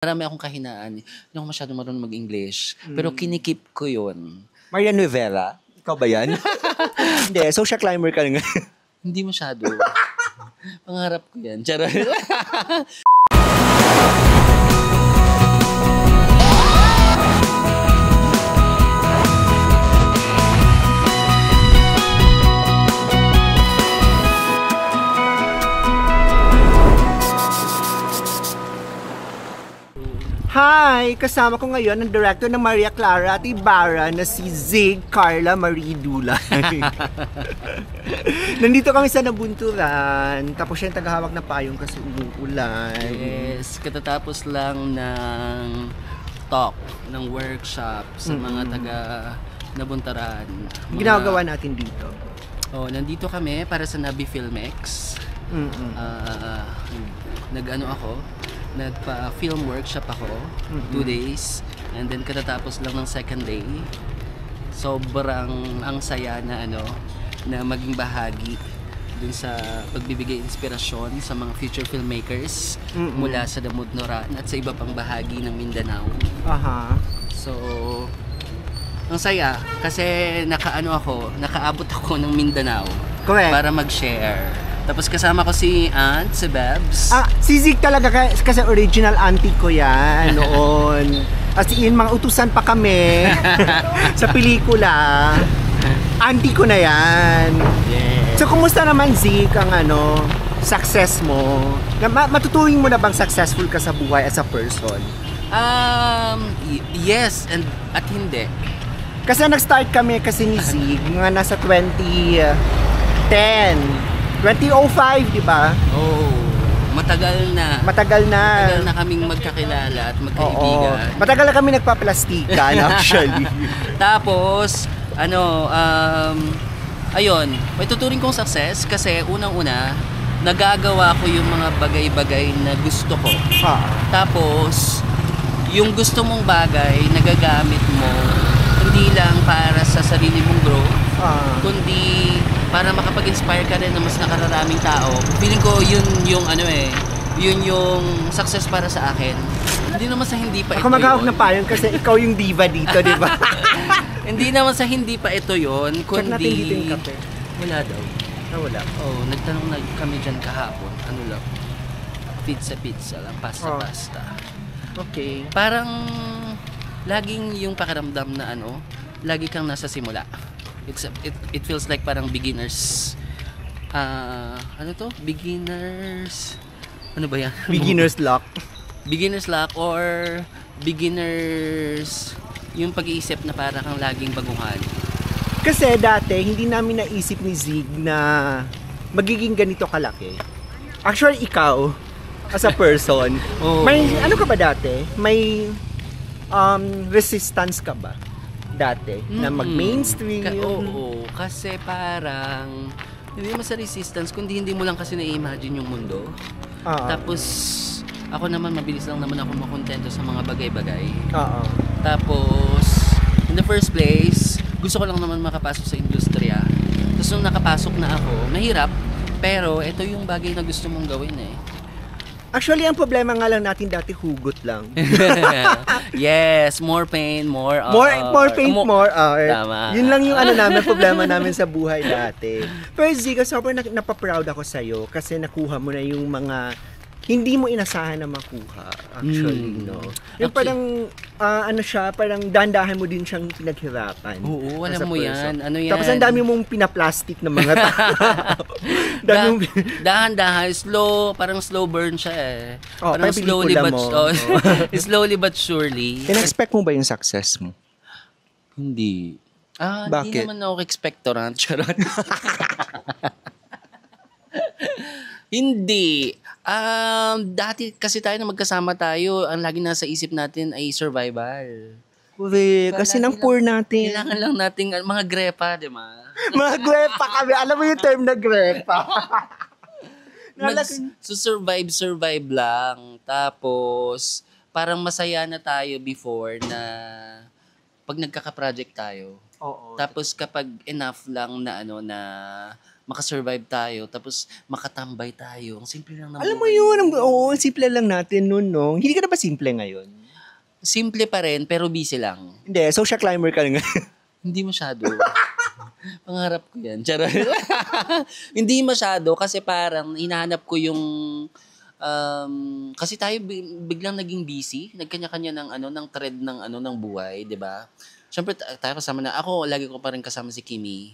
Marami akong kahinaan. Hindi ako masyadong marunong mag-English. Pero kinikip ko yun. Maria Nuevera? Ikaw ba yan? Hindi, social climber ka nga. Hindi masyado. Pangarap ko yan. Charot. Hi! Kasama ko ngayon ang director ng Maria Clara at Ibarra na si Zig Carla Marie Dulay. Nandito kami sa Nabunturan. Tapos siya yung tagahawak na payong kasi umuulan. Yes, katatapos lang ng talk, ng workshop sa mga taga Nabuntaran. Ginagawa natin dito. Nandito kami para sa Nabi Filmex. Nagpa-film workshop ako, 2 days. And then katatapos lang ng second day. Sobrang ang saya na na maging bahagi dun sa pagbibigay inspirasyon sa mga future filmmakers mula sa Damudnoran at sa iba pang bahagi ng Mindanao. So, ang saya kasi nakaabot ako ng Mindanao. Correct. Para mag-share. Tapos kasama ko si Aunt, si Babs. Si Zig talaga kasi original auntie ko yan noon. As in, mga utusan pa kami sa pelikula. Auntie ko na yan. Yeah. So, kumusta naman Zig ang success mo? Matutuwing mo na bang successful ka sa buhay as a person? Yes, at hindi. Kasi nag-start kami kasi ni Zig, mga nasa 2010. 2005, di ba? Matagal na. Matagal na kaming magkakilala at magkaibigan. Matagal na kami nagpaplastikan actually. Tapos, ayun, may tuturing kong success kasi unang-una, nagagawa ko yung mga bagay-bagay na gusto ko. Tapos, yung gusto mong bagay, nagagamit mo, hindi lang para sa sarili mong growth, kundi para makapag-inspire ka rin ng mas nakararaming tao. Feeling ko yun yung success para sa akin. Hindi naman sa hindi pa ito yun. Ako maghahawak na payong kasi ikaw yung diva dito, di ba? Hindi naman sa hindi pa ito yun, kundi... Check natin dito yung kape. Wala daw. Wala. Nagtanong na kami dyan kahapon. Ano lang? Pizza lang. Pasta. Okay. Parang laging yung pakiramdam na lagi kang nasa simula. It feels like parang beginners. Beginners. Ano ba yan? Beginner's luck. Beginner's luck or beginners yung pag-iisip na parang kang laging baguhan. Kasi dati, hindi namin naisip ni Zig na magiging ganito kalaki. Actually, ikaw, as a person, may, ka ba dati? May resistance ka ba? Dati, na mag-mainstream? Kasi parang, hindi mo sa resistance, kundi hindi mo lang kasi na-imagine yung mundo. Tapos, ako naman, mabilis lang naman ako makontento sa mga bagay-bagay. Tapos, in the first place, gusto ko lang naman makapasok sa industriya. Tapos nung nakapasok na ako, mahirap, pero ito yung bagay na gusto mong gawin eh. Actually, ang problema nga lang natin dati, hugot lang. Yes, more pain, more art. More pain, more art. Tama. Yun lang yung problema namin sa buhay dati. Pero Zig, sobrang napaproud ako sa'yo kasi nakuha mo na yung mga hindi mo inasahan na makuha, actually, no? Yung parang, parang dandahan mo din siyang pinaghirapan. Oo, alam mo yan. Tapos ang dami mong pinaplastic ng mga tao. Dahan-dahan, parang slow burn siya eh. Parang slowly but surely. In-expect mo ba yung success mo? Hindi. Bakit? Hindi naman ako expectorant. Charot. Hindi. Dati kasi tayo na magkasama tayo, ang lagi nasa isip natin ay survival. Kasi ng poor natin. Kailangan lang nating mga grepa, di ba? Mga grepa kami. Alam mo yung term na grepa. Survive lang. Tapos, parang masaya na tayo before na pag nagkaka-project tayo. Tapos kapag enough lang na makasurvive tayo, tapos makatambay tayo. Ang simple lang naman. Alam mo yun, oo, simple lang natin noon, no? Hindi ka na ba simple ngayon? Simple pa rin, pero busy lang. Hindi, social climber ka nga. Hindi masyado. Pangarap ko yan. Charot. Hindi masyado kasi parang hinahanap ko yung kasi tayo biglang naging busy, nagkanya-kanya ng thread ng buhay, 'di ba? Syempre tayo kasama na ako, lagi ko pa rin kasama si Kimi.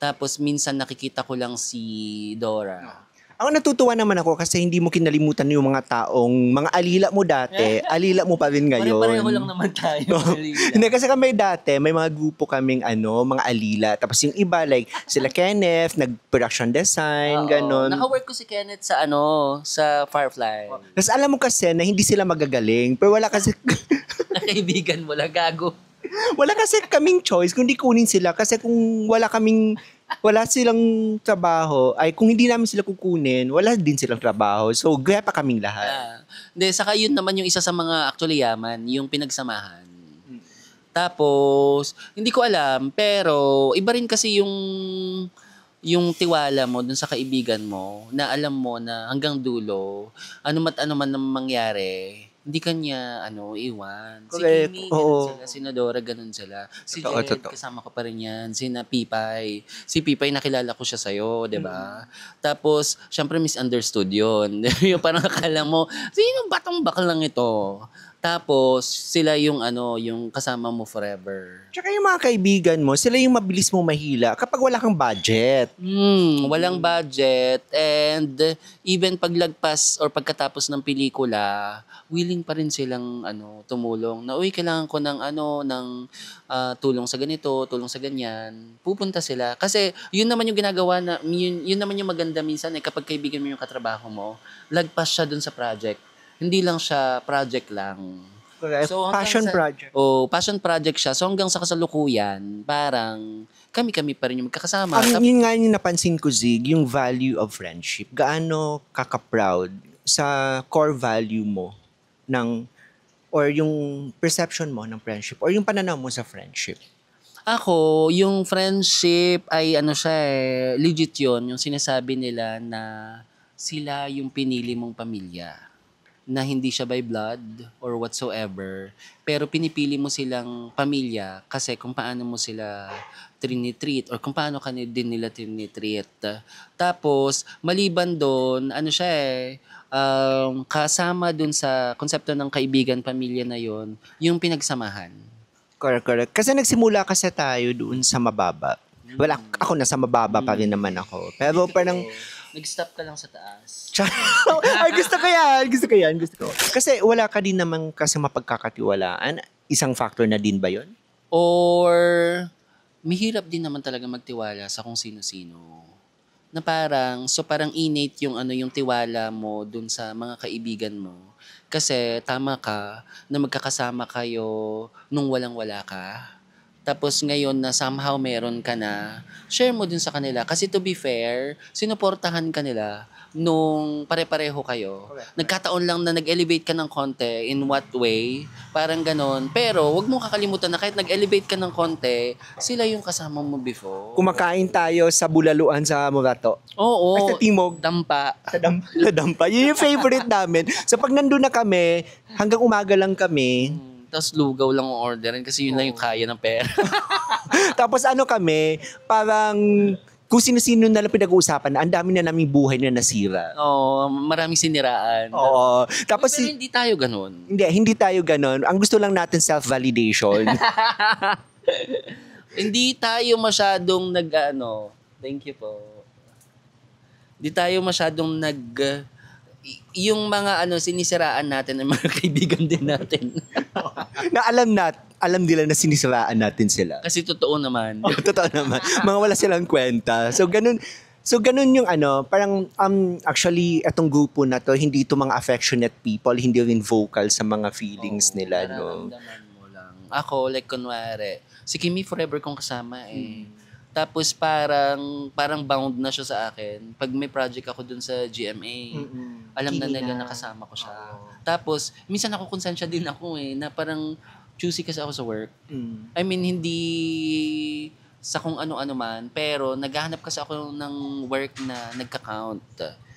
Tapos minsan nakikita ko lang si Dora. Ako natutuwa naman ako kasi hindi mo kinalimutan yung mga taong, mga alila mo dati, alila mo pa rin ngayon. Pare-pareho lang naman tayo. Hindi, kasi kami dati, may mga grupo kaming mga alila. Tapos yung iba, like, sila Kenneth, nag-production design, ganon. Naka-work ko si Kenneth sa sa Firefly. Tapos alam mo kasi na hindi sila magagaling, pero wala kasi... Nakaibigan mo lang, gago. Wala kasi kaming choice kundi kunin sila kasi kung wala silang trabaho, ay kung hindi namin sila kukunin, wala din silang trabaho. So, gaya pa kaming lahat. Hindi, saka yun naman yung isa sa mga actually yaman, yung pinagsamahan. Tapos, hindi ko alam, pero iba rin kasi yung tiwala mo dun sa kaibigan mo, na alam mo na hanggang dulo, ano man ang mangyari, hindi kanya iwan. Correct. Si Kimi, Oo. ganun sila. Si Nodora, ganun sila. Si Totoo, Jed, totoo. kasama ko pa rin yan. Si Pipay. Si Pipay, nakilala ko siya sa'yo, di ba? Tapos, syempre misunderstood yun. Yung parang akala mo, sino batang bakal lang ito? Tapos, sila yung yung kasama mo forever. Tsaka yung mga kaibigan mo, sila yung mabilis mo mahila kapag wala kang budget. Walang budget, and even paglagpas or pagkatapos ng pelikula, willing pa rin silang tumulong. Na kailangan ko ng tulong sa ganito, tulong sa ganyan. Pupunta sila kasi yun naman yung ginagawa na yun naman yung maganda minsan kapag kaibigan mo yung katrabaho mo, lagpas siya dun sa project. Hindi lang siya project lang. Correct. So, Passion project. Passion project siya. So hanggang sa kasalukuyan, parang kami pa rin yung magkakasama. Yun nga yung napansin ko, Zig, yung value of friendship. Gaano kaka-proud sa core value mo or yung perception mo ng friendship or yung pananaw mo sa friendship? Ako, yung friendship ay legit yun. Yung sinasabi nila na sila yung pinili mong pamilya. Na hindi siya by blood or whatsoever. Pero pinipili mo silang pamilya kasi kung paano mo sila trinitreat or kung paano din nila trinitreat. Tapos, maliban doon, kasama doon sa konsepto ng kaibigan, pamilya na yon, yung pinagsamahan. Correct. Kasi nagsimula kasi tayo doon sa mababa. Wala, ako nasa mababa pa rin naman ako. Pero parang... Nag-stop ka lang sa taas. Ay, gusto ko yan. Kasi wala ka din naman kasi mapagkakatiwalaan. Isang factor na din ba yon? Or, mahirap din naman talaga magtiwala sa kung sino-sino. Na parang innate yung yung tiwala mo dun sa mga kaibigan mo. Kasi tama ka na magkakasama kayo nung walang-wala ka. Tapos ngayon na somehow meron ka na, share mo din sa kanila. Kasi to be fair, sinuportahan ka nila nung pare-pareho kayo. Correct. Nagkataon lang na nag-elevate ka ng konti, in what way, parang ganon. Pero wag mong kakalimutan na kahit nag-elevate ka ng konti, sila yung kasama mo before. Kumakain tayo sa bulaluan sa Morato. Oo. Ay, sa Timog. Dampa. Sa Dampa. Yun yung favorite namin. So pag nandun na kami, hanggang umaga lang kami. Tapos lugaw lang ang orderin kasi yun lang yung kaya ng pera. Tapos kami, parang kung sino-sino na lang pinag-uusapan, ang dami na naming buhay na nasira. Oo, maraming siniraan. Oo. Tapos Pero hindi tayo ganun. Hindi tayo ganon. Ang gusto lang natin self-validation. Hindi tayo masyadong thank you po. Hindi tayo masyadong yung mga sinisiraan natin ng mga kaibigan din natin. Na alam nila na sinisiraan natin sila. Kasi totoo naman. Totoo naman. Mga wala silang kwenta. So ganun yung parang actually itong grupo na to, hindi to mga affectionate people, hindi rin vocal sa mga feelings nila, no. Nararamdaman mo lang. Ako, like kunwari, si Kimi forever kong kasama eh. Tapos parang bound na siya sa akin. Pag may project ako dun sa GMA, alam na nila nakasama ko siya. Tapos, minsan ako konsensya din ako na parang choosy kasi ako sa work. I mean, hindi sa kung ano-ano man, pero naghahanap kasi ako ng work na nagka-count.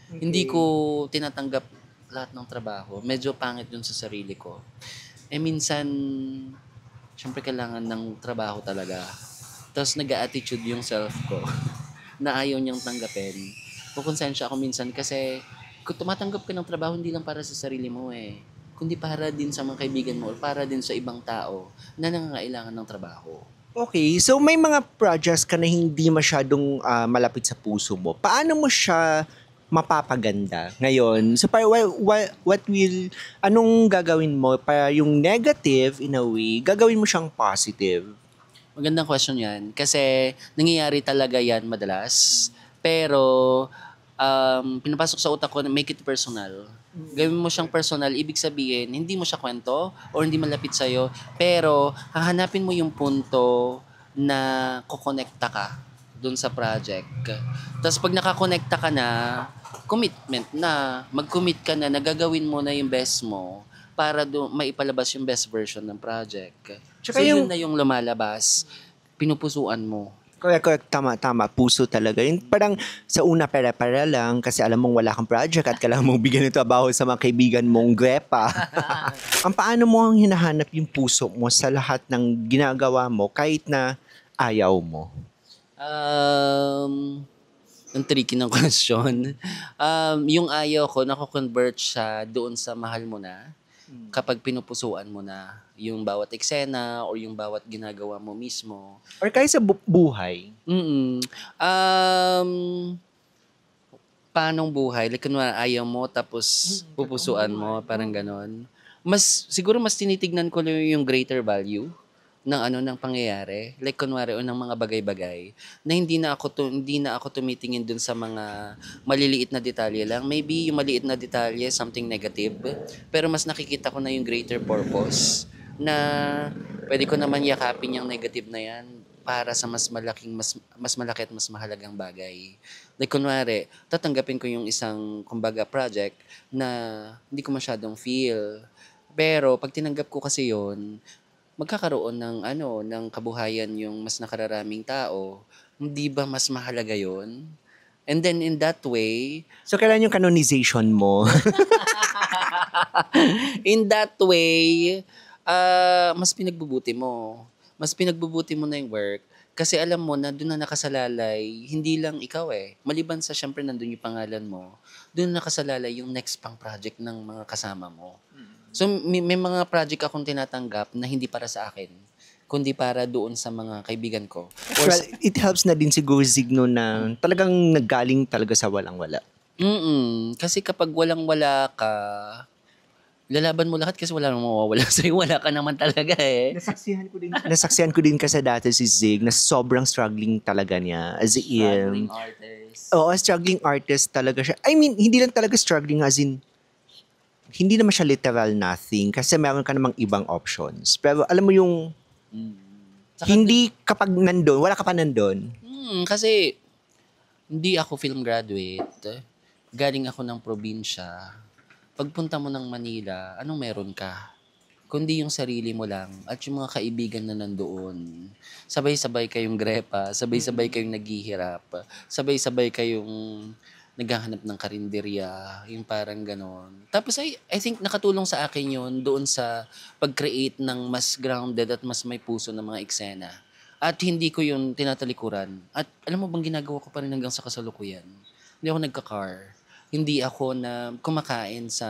Hindi ko tinatanggap lahat ng trabaho. Medyo pangit yun sa sarili ko. Minsan, syempre kailangan ng trabaho talaga. Tapos nag-a-attitude yung self ko na ayaw niyang tanggapin. Kukonsensya ako minsan kasi kung tumatanggap ka ng trabaho, hindi lang para sa sarili mo kundi para din sa mga kaibigan mo or para din sa ibang tao na nangangailangan ng trabaho. Okay, so may mga projects ka na hindi masyadong malapit sa puso mo. Paano mo siya mapapaganda ngayon? So, anong gagawin mo para yung negative, in a way, gagawin mo siyang positive? Magandang question yan. Kasi nangyayari talaga yan madalas. Pero pinapasok sa utak ko na make it personal. Gawin mo siyang personal, ibig sabihin, hindi mo siya kwento or hindi malapit sa'yo, pero hahanapin mo yung punto na kukonekta ka dun sa project. Tapos pag nakakonekta ka na, commitment na, mag-commit ka na, nagagawin mo na yung best mo para maipalabas yung best version ng project. Tsaka So yun na yung lumalabas, pinupusuan mo. Correct. Tama. Puso talaga. Yung parang sa una pera-pera lang kasi alam mong wala kang project at kailangan mong bigyan ng trabaho sa mga kaibigan mong grepa. Ang paano mo ang hinahanap yung puso mo sa lahat ng ginagawa mo kahit na ayaw mo? Ang tricky ng question. Yung ayaw ko, nako-convert siya doon sa mahal mo na kapag pinupusuan mo na yung bawat eksena or yung bawat ginagawa mo mismo. Or kahit sa buhay? Paanong buhay? Like, kunwari ayaw mo tapos pupusuan mo, parang ganon. Siguro mas tinitignan ko lang yung greater value ng pangyayari, like kunwari o ng mga bagay-bagay na hindi na ako tumitingin dun sa mga maliliit na detalye lang. Maybe yung maliit na detalye something negative, pero mas nakikita ko na yung greater purpose na pwede ko naman yakapin yung negative na yan para sa mas malaki at mas mahalagang bagay. Like kunwari, tatanggapin ko yung isang kumbaga project na hindi ko masyadong feel. Pero pag tinanggap ko kasi yon, magkakaroon ng kabuhayan yung mas nakararaming tao, hindi ba mas mahalaga yon? And then in that way, So, kailan yung canonization mo? in that way, mas pinagbubuti mo. Mas pinagbubuti mo na yung work kasi alam mo na doon na nakasalalay, hindi lang ikaw Maliban sa syempre nandun yung pangalan mo, doon na nakasalalay yung next pang project ng mga kasama mo. So, may mga project akong tinatanggap na hindi para sa akin, kundi para doon sa mga kaibigan ko. Well, it helps na din siguro, Zigno, na talagang naggaling talaga sa walang-wala. Kasi kapag walang-wala ka, lalaban mo lahat kasi wala namang mawawala sa'yo. Wala ka naman talaga Nasaksihan ko din kasi dati si Zig na sobrang struggling talaga niya. As in, Struggling artist. Oo, struggling artist talaga siya. I mean, hindi lang talaga struggling as in, hindi naman siya literal nothing kasi meron ka namang ibang options. Pero alam mo yung, hindi kapag nandun, wala ka pa nandun. Kasi hindi ako film graduate. Galing ako ng probinsya. Pagpunta mo ng Manila, anong meron ka? Kundi yung sarili mo lang at yung mga kaibigan na nandoon. Sabay-sabay kayong grepa, sabay-sabay kayong naghihirap, sabay-sabay kayong naghahanap ng karinderya, yung parang ganon. Tapos I think nakatulong sa akin yun doon sa pag-create ng mas grounded at mas may puso ng mga eksena. At hindi ko yun tinatalikuran. At alam mo bang ginagawa ko pa rin hanggang sa kasalukuyan? Hindi ako nagka-car. Hindi ako na kumakain sa...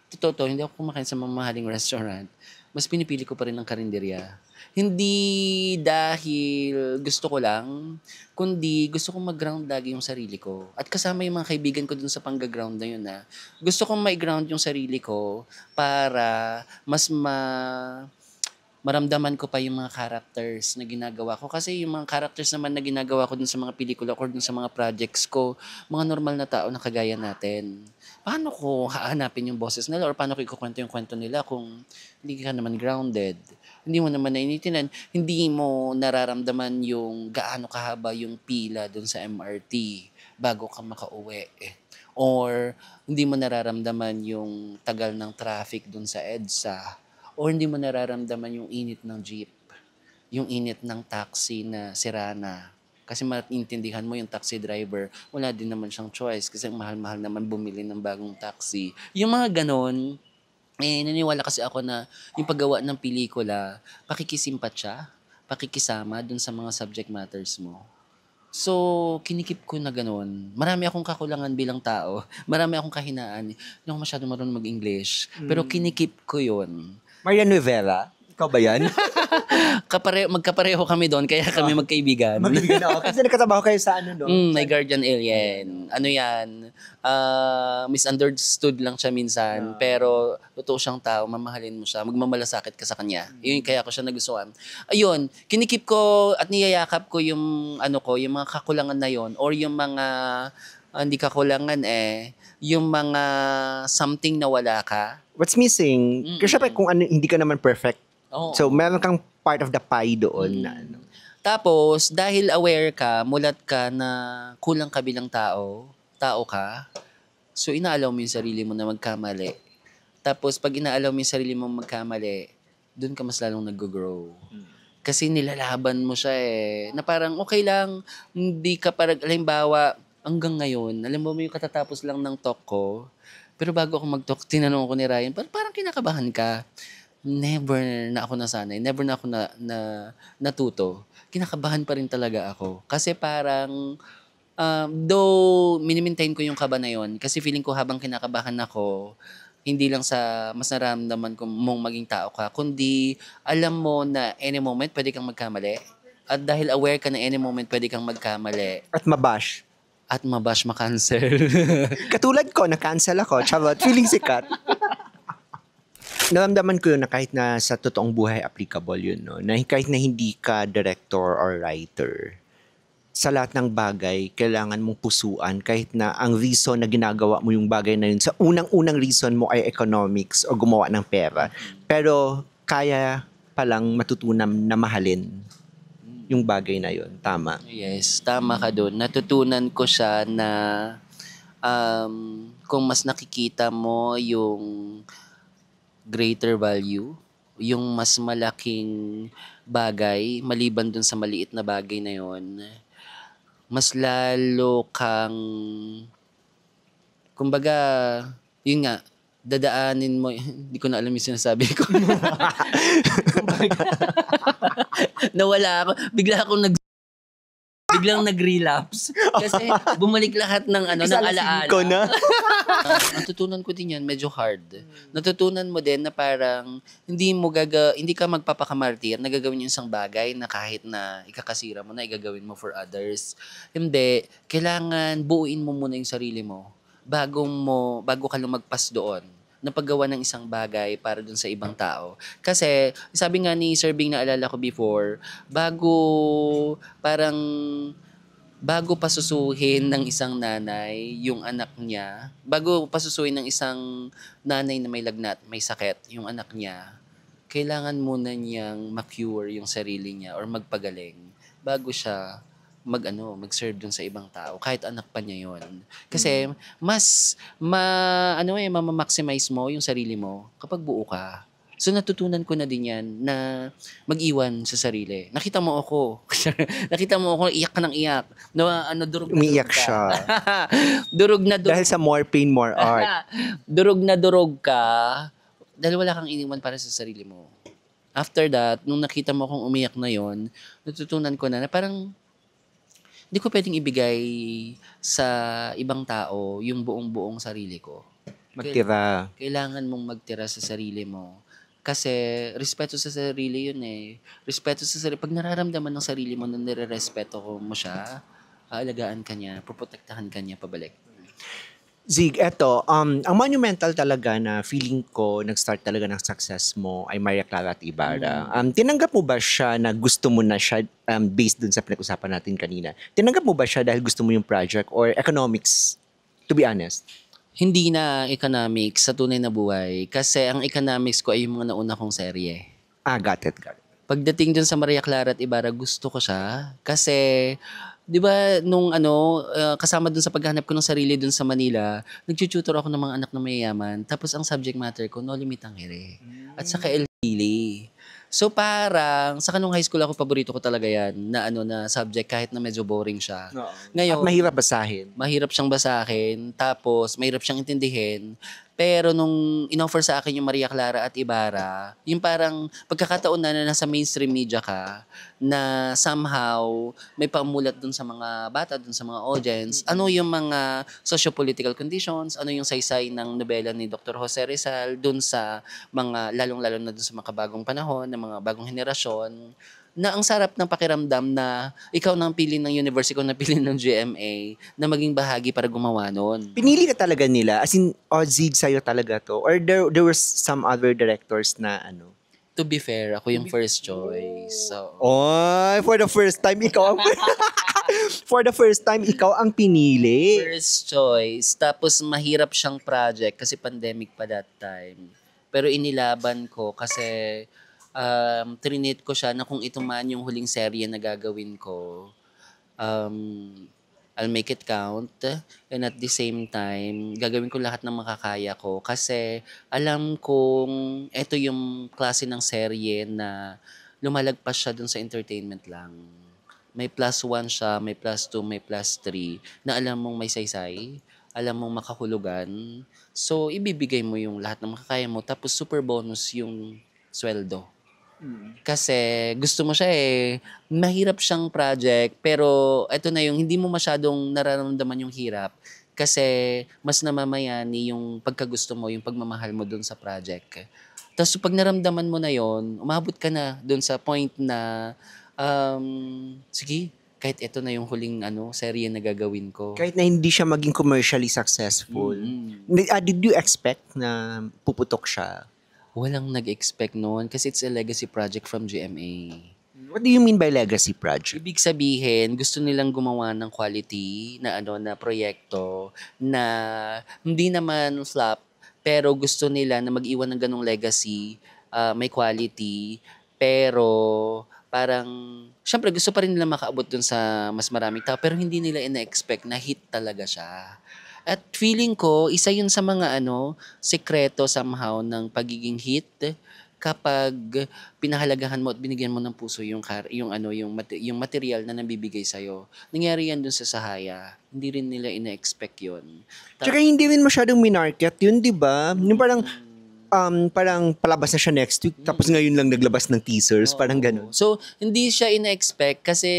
Totoo, hindi ako kumakain sa mamahaling restaurant. Mas pinipili ko pa rin ng karinderya. Hindi dahil gusto ko lang, kundi gusto kong mag-ground lagi yung sarili ko. At kasama yung mga kaibigan ko dun sa pang-ground na yun gusto kong may-ground yung sarili ko para mas maramdaman ko pa yung mga characters na ginagawa ko. Kasi yung mga characters naman na ginagawa ko dun sa mga pelikula or dun sa mga projects ko, mga normal na tao na kagaya natin. Paano ko hahanapin yung boses nila or paano ko ikukwento yung kwento nila kung hindi ka naman grounded? Hindi mo naman nainitinan, hindi mo nararamdaman yung gaano kahaba yung pila dun sa MRT bago ka makauwi. Or hindi mo nararamdaman yung tagal ng traffic dun sa EDSA. Or hindi mo nararamdaman yung init ng jeep. yung init ng taxi na sira na. Kasi maintindihan mo yung taxi driver, wala din naman siyang choice kasi ang mahal-mahal naman bumili ng bagong taxi. Yung mga ganon, naniwala kasi ako na yung paggawa ng pelikula, pakikisimpat siya, pakikisama dun sa mga subject matters mo. So, kinikip ko na ganun. Marami akong kakulangan bilang tao. Marami akong kahinaan. Hindi ako masyado marunong mag-English. Pero kinikip ko yun. Maria Novella? Ikaw ba yan? Magkapareho kami doon, kaya kami magkaibigan. Magiging ako. Kasi nagkatrabaho kayo sa ano, no? My guardian alien. Ano yan? Misunderstood lang siya minsan. Pero totoo siyang tao, mamahalin mo siya. Magmamalasakit ka sa kanya. Yun kaya ko siya nagustuhan. Ayun, kinikip ko at niyayakap ko yung yung mga kakulangan na yon or yung mga hindi kakulangan yung mga something na wala ka. What's missing? Kasi syempre kung hindi ka naman perfect. Oo. So, meron kang part of the pie doon na ano. Tapos, dahil aware ka, mulat ka na kulang ka bilang tao ka, so inaalaw mo yung sarili mo na magkamali. Tapos, pag inaalaw mo yung sarili mo magkamali, doon ka mas lalong nag-grow. Kasi nilalaban mo siya na parang okay lang, hindi ka parang, halimbawa, hanggang ngayon, alam mo yung katatapos lang ng talk ko, pero bago ako mag-talk, tinanong ko ni Ryan, parang kinakabahan ka. Never na ako nasanay. Never na ako natuto. Kinakabahan pa rin talaga ako. Kasi parang, though minimaintain ko yung kaba na yun, kasi feeling ko habang kinakabahan ako, hindi lang sa mas naramdaman ko mong maging tao ka, kundi alam mo na any moment pwede kang magkamali. At dahil aware ka na any moment pwede kang magkamali. At mabash. At mabash, makancel. Katulad ko, na-cancel ako. Charot, feeling sikat. Naramdaman ko yun na kahit na sa totoong buhay applicable yun, no? Na kahit na hindi ka director or writer, sa lahat ng bagay, kailangan mong pusuan kahit na ang reason na ginagawa mo yung bagay na yun, sa unang-unang reason mo ay economics o gumawa ng pera. Pero kaya palang matutunan na mahalin yung bagay na yun. Tama. Yes, tama ka doon. Natutunan ko siya na kung mas nakikita mo yung greater value, yung mas malaking bagay, maliban dun sa maliit na bagay na yon, mas lalo kang, kumbaga, yun nga, dadaanin mo, hindi ko na alam yung sinasabi ko. Nawala ako, biglang nag-relapse. Kasi bumalik lahat ng ng alaala. Ko na. Natutunan ko din yan, medyo hard. Natutunan mo din na parang hindi ka magpapakamartir na gagawin yung isang bagay na kahit na ikakasira mo na, igagawin mo for others. Hindi. Kailangan buuin mo muna yung sarili mo bago ka lumagpas doon na paggawa ng isang bagay para dun sa ibang tao. Kasi, sabi nga ni Sir Bing, naalala ko before, bago pasusuhin ng isang nanay yung anak niya, bago pasusuhin ng isang nanay na may lagnat, may sakit, yung anak niya, kailangan muna niyang ma-cure yung sarili niya or magpagaling bago siya mag-serve dun sa ibang tao, kahit anak pa niya yon. Kasi mas ma-maximize mo yung sarili mo kapag buo ka. So natutunan ko na din yan na mag-iwan sa sarili. Nakita mo ako iyak ka ng iyak. Durog na Umiiyak durog ka. siya. Durog na durog. Dahil sa more pain, more art. Durog na durog ka dahil wala kang iniwan para sa sarili mo. After that, nung nakita mo akong umiyak na yon, natutunan ko na parang hindi ko pwedeng ibigay sa ibang tao yung buong-buong sarili ko. Magtira. Kailangan mong magtira sa sarili mo. Kasi respeto sa sarili yun Respeto sa sarili. Pag nararamdaman ng sarili mo na nire-respeto mo siya, aalagaan ka niya, proprotektahan ka niya pabalik. Zig, eto, ang monumental talaga na feeling ko nag-start talaga ng success mo ay Maria Clara at Ibarra. Tinanggap mo ba siya na gusto mo na siya based dun sa pinag-usapan natin kanina? Tinanggap mo ba siya dahil gusto mo yung project or economics? To be honest. Hindi na economics sa tunay na buhay. Kasi ang economics ko ay yung mga nauna kong serye. Got it. Pagdating dun sa Maria Clara at Ibarra, gusto ko siya. Kasi, di ba, nung kasama dun sa paghanap ko ng sarili dun sa Manila, nag-tutor ako ng mga anak na mayayaman. Tapos ang subject matter ko, No Limit ang Here. At saka El Pili. So parang sa kanong high school ako paborito ko talaga yan na na subject kahit na medyo boring siya. At mahirap basahin. Mahirap siyang basahin, tapos mahirap siyang intindihin. Pero nung inoffer sa akin yung Maria Clara at Ibarra, yung parang pagkakataon na nasa mainstream media ka, na somehow may pamulat dun sa mga bata, dun sa mga audience, ano yung mga socio-political conditions, ano yung saysay ng nobela ni Dr. Jose Rizal dun sa mga, lalong-lalo na dun sa mga bagong panahon, ng mga bagong henerasyon, na ang sarap ng pakiramdam na ikaw nang pili ng university, ikaw na pili ng GMA na maging bahagi para gumawa nun. Pinili ka talaga nila? As in, Zig sa'yo talaga to? Or there were some other directors na To be fair, ako yung first choice. So, for the first time, ikaw ang... for the first time, ikaw ang pinili. first choice. Tapos mahirap siyang project kasi pandemic pa that time. Pero inilaban ko kasi trinate ko siya na kung ito man yung huling serye na gagawin ko, I'll make it count. And at the same time, gagawin ko lahat ng makakaya ko kasi alam kong ito yung klase ng serye na lumalagpas siya dun sa entertainment lang. May +1 siya, may +2, may +3 na alam mong may saysay, alam mong makahulugan. So, ibibigay mo yung lahat ng makakaya mo tapos super bonus yung sweldo. Kasi gusto mo siya mahirap siyang project pero eto na yung hindi mo masyadong nararamdaman yung hirap kasi mas namamayani yung pagkagusto mo, yung pagmamahal mo dun sa project. Tapos pag naramdaman mo na yon, umabot ka na dun sa point na sige, kahit ito na yung huling serye na gagawin ko. Kahit na hindi siya maging commercially successful. Did you expect na puputok siya? Walang nag-expect noon kasi it's a legacy project from GMA. What do you mean by legacy project? Ibig sabihin, gusto nilang gumawa ng quality na na proyekto na hindi naman flop, pero gusto nila na mag-iwan ng ganong legacy, may quality, pero parang syempre gusto pa rin nila makaabot dun sa mas maraming tao, pero hindi nila ina-expect na hit talaga siya. At feeling ko, isa yun sa mga sekreto somehow ng pagiging hit kapag pinahalagahan mo at binigyan mo ng puso yung material na nabibigay sa'yo. Nangyari yan dun sa Sahaya. Hindi rin nila ina-expect yun. Tsaka hindi rin masyadong minarket yun, di ba? Yung parang palabas na siya next week tapos ngayon lang naglabas ng teasers, parang ganun. So, hindi siya ina-expect kasi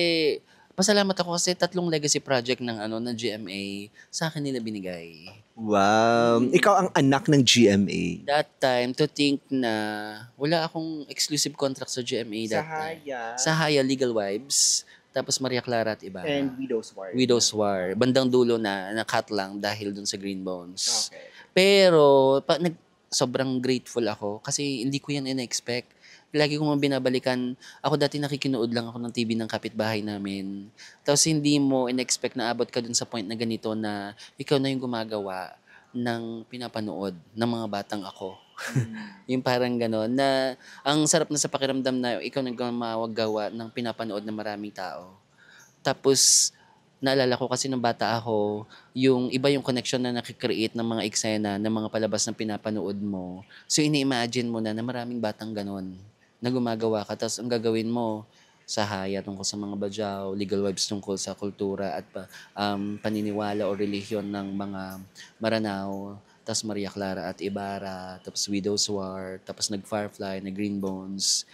pasalamat ako kasi 3 legacy project ng GMA sa akin nila binigay. Wow. Ikaw ang anak ng GMA. That time, to think na wala akong exclusive contract sa GMA that time. Sahaya, Legal Wives, tapos Maria Clara at Ibarra. And Widow's War. Widow's War. Bandang dulo na cut lang dahil dun sa Green Bones. Okay. Pero, sobrang grateful ako kasi hindi ko yan ina-expect. Lagi kong binabalikan, ako dati nakikinood lang ako ng TV ng kapitbahay namin. Tapos hindi mo in-expect na abot ka dun sa point na ganito na ikaw na yung gumagawa ng pinapanood ng mga batang ako. Yung parang gano'n na ang sarap na sa pakiramdam na ikaw na gumagawa ng pinapanood ng maraming tao. Tapos naalala ko kasi nung bata ako, yung iba yung connection na nakikreate ng mga eksena, ng mga palabas na pinapanood mo. So ini-imagine mo na maraming batang gano'n na gumagawa ka. Tapos ang gagawin mo, Sahaya tungkol sa mga badyaw, Legal Wives tungkol sa kultura at paniniwala o relihiyon ng mga Maranao, tapos Maria Clara at Ibarra, tapos Widow's War, tapos nag-Firefly, nag-Green Bones.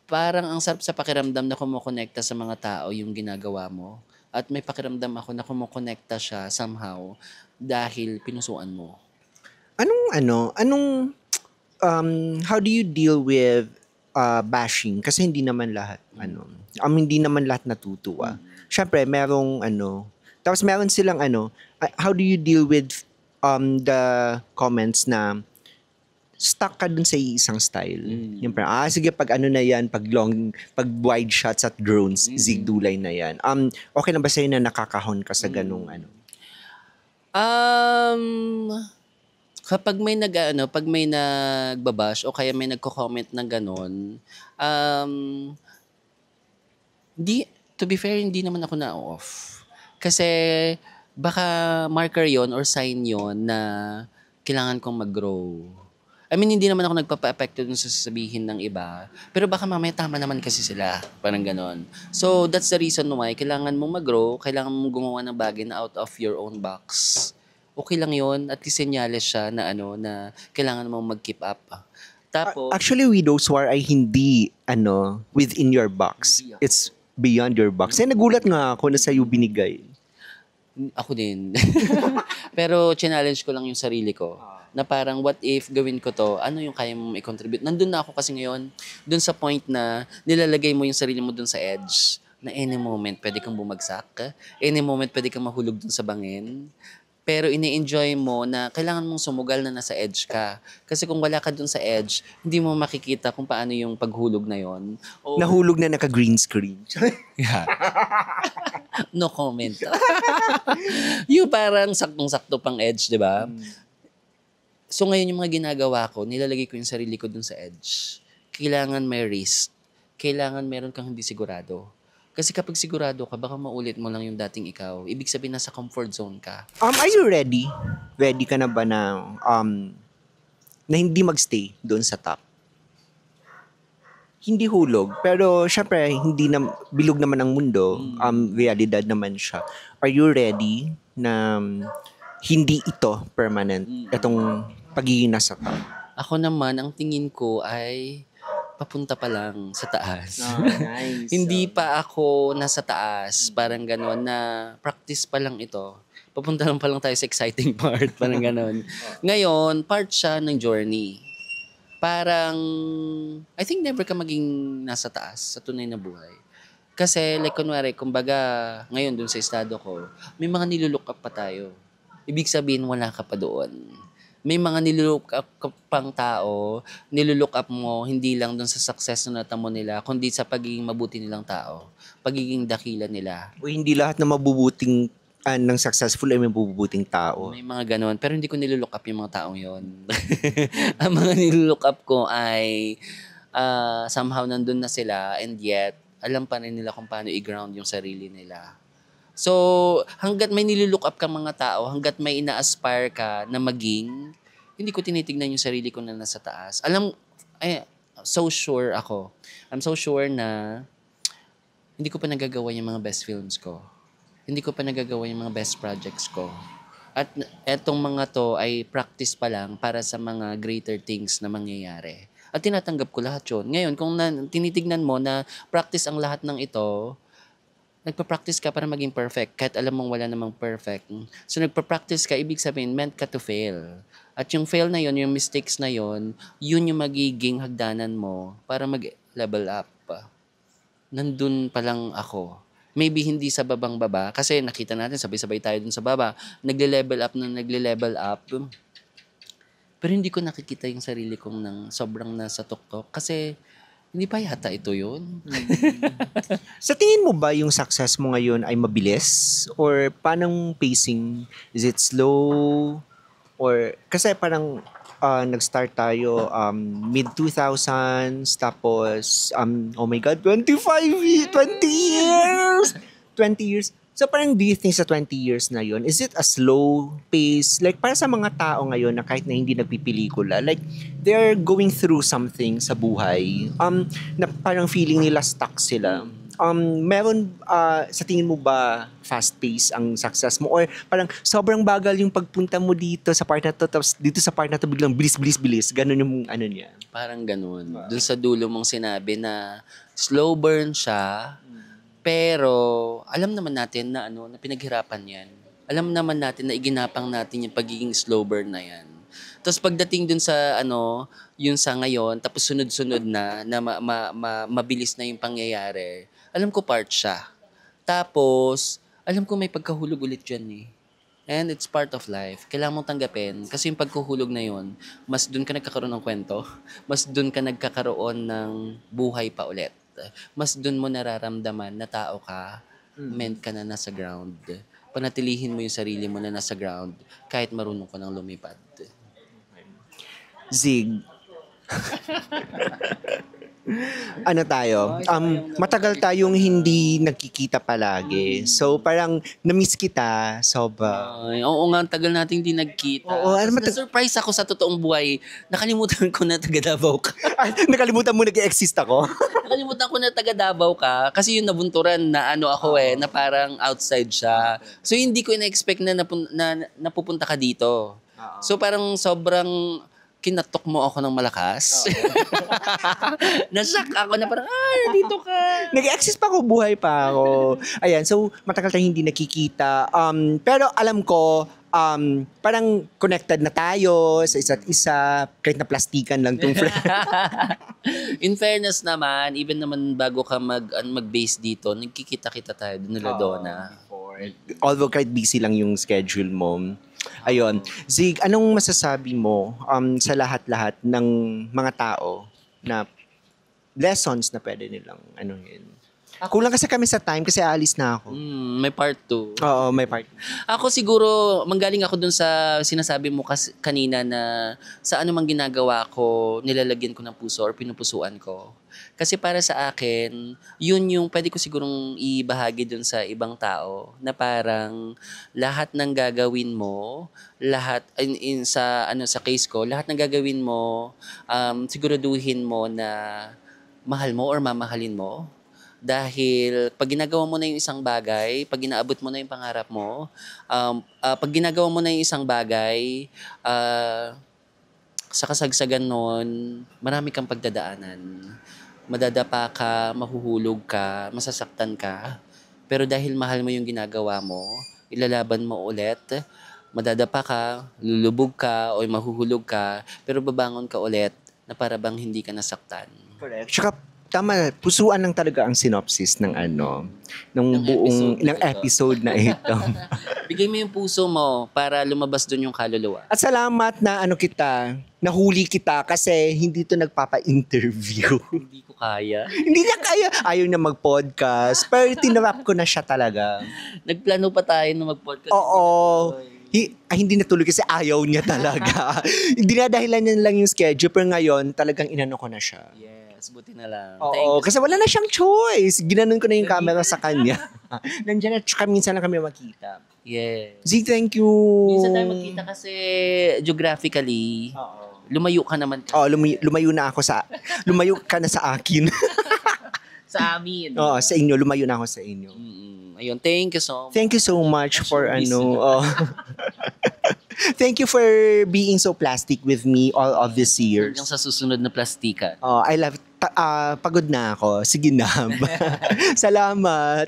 Parang ang sarap sa pakiramdam na kumukonekta sa mga tao yung ginagawa mo. At may pakiramdam ako na kumukonekta siya somehow dahil pinusuan mo. How do you deal with bashing? Kasi hindi naman lahat, hindi naman lahat natutuwa. Syempre, tapos meron silang how do you deal with the comments na stuck ka dun sa isang style? Yung parang, sige, pag na yan, pag wide shots at drones, Zig Dulay na yan. Okay na ba sa'yo na nakakahon ka sa ganung Kapag may pag may nagbabash o kaya may nagko-comment na ganon, to be fair, hindi naman ako na-off. Kasi baka marker yon or sign yon na kailangan kong mag-grow. I mean, hindi naman ako nagpapa-apekto dun sa sasabihin ng iba. Pero baka mamaya tama naman kasi sila. Parang ganon. So, that's the reason why kailangan mong mag-grow, kailangan mong gumawa ng bagay na out of your own box. Okay lang yon, at least senyales siya na na kailangan mong mag-keep up. Tapos, Actually, widows war ay hindi, within your box. It's beyond your box. Eh, nagulat nga ako na sa'yo binigay. ako din. Pero challenge ko lang yung sarili ko. Na parang what if gawin ko to, ano yung kaya mong i-contribute? Nandun na ako kasi ngayon, dun sa point na nilalagay mo yung sarili mo dun sa edge, na any moment pwede kang bumagsak, any moment pwede kang mahulog dun sa bangin. Pero ini-enjoy mo na kailangan mong sumugal na nasa edge ka. Kasi kung wala ka dun sa edge, hindi mo makikita kung paano yung paghulog na yon. Nahulog na naka-green screen. Yeah. No comment. Yung parang saktong-sakto pang edge, di ba? So ngayon yung mga ginagawa ko, nilalagay ko yung sarili ko dun sa edge. Kailangan may risk. Kailangan meron kang hindi sigurado. Kasi kapag sigurado ka, baka maulit mo lang yung dating ikaw. Ibig sabihin, nasa comfort zone ka. Are you ready? Ready ka na ba na hindi magstay doon sa top? Hindi hulog, pero syempre hindi na bilog naman ang mundo, realidad naman siya. Are you ready na hindi ito permanent, itong pagiging nasa top? Ako naman, ang tingin ko ay papunta pa lang sa taas. Nice. Hindi pa ako nasa taas, parang gano'n, na practice pa lang ito. Papunta lang pa lang tayo sa exciting part, parang gano'n. Ngayon, part siya ng journey. Parang, I think never ka maging nasa taas sa tunay na buhay. Kasi, like, kunwari, kumbaga, ngayon dun sa estado ko, may mga nilulook up pa tayo. Ibig sabihin, wala ka pa doon. May mga nilulook up pang tao, nilulook up mo, hindi lang dun sa success na natamo nila, kundi sa pagiging mabuti nilang tao, pagiging dakila nila. O hindi lahat na mabubuting, ng successful ay may mabubuting tao. May mga ganon, pero hindi ko nilulook up yung mga taong yon. Ang mga nilulook up ko ay somehow nandun na sila, and yet, alam pa rin nila kung paano i-ground yung sarili nila. So, hanggat may nilulook up kang mga tao, hanggat may ina-aspire ka na maging, hindi ko tinitignan yung sarili ko na nasa taas. So sure ako. I'm so sure na hindi ko pa nagagawa yung mga best films ko. Hindi ko pa nagagawa yung mga best projects ko. At etong mga to ay practice pa lang para sa mga greater things na mangyayari. At tinatanggap ko lahat yun. Ngayon, kung tinitignan mo na practice ang lahat ng ito, nagpa-practice ka para maging perfect, kahit alam mong wala namang perfect. So, nagpa-practice ka, ibig sabihin, meant ka to fail. At yung fail na yon, yung mistakes na yon, yun yung magiging hagdanan mo para mag-level up. Nandun pa lang ako. Maybe hindi sa babang baba, kasi nakita natin, sabay-sabay tayo dun sa baba, nagle-level up. Pero hindi ko nakikita yung sarili kong nang sobrang nasa tuktok, kasi hindi pa yata ito yun. Sa tingin mo ba yung success mo ngayon ay mabilis? Or panang pacing? Is it slow? Or kasi parang nag-start tayo mid-2000s, tapos oh my God, 20 years! 20 years. So parang do you think sa 20 years na yun, is it a slow pace? Like para sa mga tao ngayon na kahit na hindi nagpipelikula, like they're going through something sa buhay, na parang feeling nila stuck sila. Meron, sa tingin mo ba fast pace ang success mo? Or parang sobrang bagal yung pagpunta mo dito sa part na to, tapos dito sa part na to biglang bilis. Ganun yung ano niya. Parang ganun. Dun sa dulo mong sinabi na slow burn siya, pero alam naman natin na na pinaghirapan 'yan. Alam naman natin na iginapang natin yung pagiging slow burn na 'yan. Tapos pagdating dun sa yun sa ngayon, tapos sunod-sunod na mabilis na yung pangyayari. Alam ko part siya. Tapos alam ko may pagkahulog ulit diyan eh. And it's part of life. Kailangan mong tanggapin kasi yung pagkuhulog na yun, mas dun ka nagkakaroon ng kwento, mas dun ka nagkakaroon ng buhay pa ulit. Mas dun mo nararamdaman na tao ka, meant ka na nasa ground. Panatilihin mo yung sarili mo na nasa ground kahit marunong ka nang lumipad. Zig. Ano tayo, matagal tayong hindi nagkikita palagi. So parang na-miss kita, sobra. Ay, oo nga, ang tagal nating hindi nagkita. Oo, ano Tapos na-surprise ako sa totoong buhay. Nakalimutan ko na taga Davao ka. Ay, nakalimutan mo nag-exist ako. Nakalimutan ko na taga Davao ka kasi yung nabunturan na ano ako na parang outside siya. So hindi ko ina-expect na, napupunta ka dito. So parang sobrang kinatok mo ako ng malakas. Nashock ako na parang, dito ka. Nag-exist pa ako, buhay pa ako. Ayan, so matagal tayong hindi nakikita. Pero alam ko, parang connected na tayo sa isa't isa. Kahit na plastikan lang tong friend. In fairness naman, even naman bago ka mag-base dito, nagkikita-kita tayo doon nila Donna. Although kahit busy lang yung schedule mo. Ayun. Zig, anong masasabi mo sa lahat-lahat ng mga tao na lessons na pwede nilang anuhin? Kulang kasi kami sa time kasi aalis na ako. May part 2. Oo, may part. Ako siguro, manggaling ako dun sa sinasabi mo kanina na sa anumang ginagawa ko, nilalagyan ko ng puso or pinupusuan ko. Kasi para sa akin, yun yung pwede ko sigurong ibahagi dun sa ibang tao na parang lahat ng gagawin mo, lahat sa case ko, lahat ng gagawin mo, siguraduhin mo na mahal mo or mamahalin mo. Dahil pag ginagawa mo na yung isang bagay, pag inaabot mo na yung pangarap mo, pag ginagawa mo na yung isang bagay, sa kasagsagan nun, marami kang pagdadaanan. Madadapa ka, mahuhulog ka, masasaktan ka. Pero dahil mahal mo yung ginagawa mo, ilalaban mo ulit, madadapa ka, lulubog ka, o mahuhulog ka, pero babangon ka ulit na para bang hindi ka nasaktan. Correct. Tsaka, tama, pusuan lang talaga ang synopsis ng episode na ito. Bigay mo yung puso mo para lumabas dun yung kaluluwa. At salamat na nahuli kita kasi hindi to nagpapa-interview. Hindi ko kaya. Hindi niya kaya. Ayaw na mag-podcast. Pero tinarap ko na siya talaga. Nagplano pa tayo na mag-podcast. Oo. Hindi natuloy kasi ayaw niya talaga. Dinadahilan niya lang yung schedule. Pero ngayon, talagang inano ko na siya. Yes, buti na lang. Oo, kasi wala na siyang choice. Ginanon ko na yung camera sa kanya. Nandiyan at saka minsan lang kami makita. Yes. Zig, thank you. Minsan tayo magkita kasi geographically, lumayo ka naman. Lumayo ka na sa akin. Sa amin. Oo, sa inyo. Lumayo na ako sa inyo. Ayun, thank you so much. Thank you so much for thank you for being so plastic with me all of these years. Hanggang sa susunod na plastikan. I love it. Pagod na ako. Sige na. Salamat.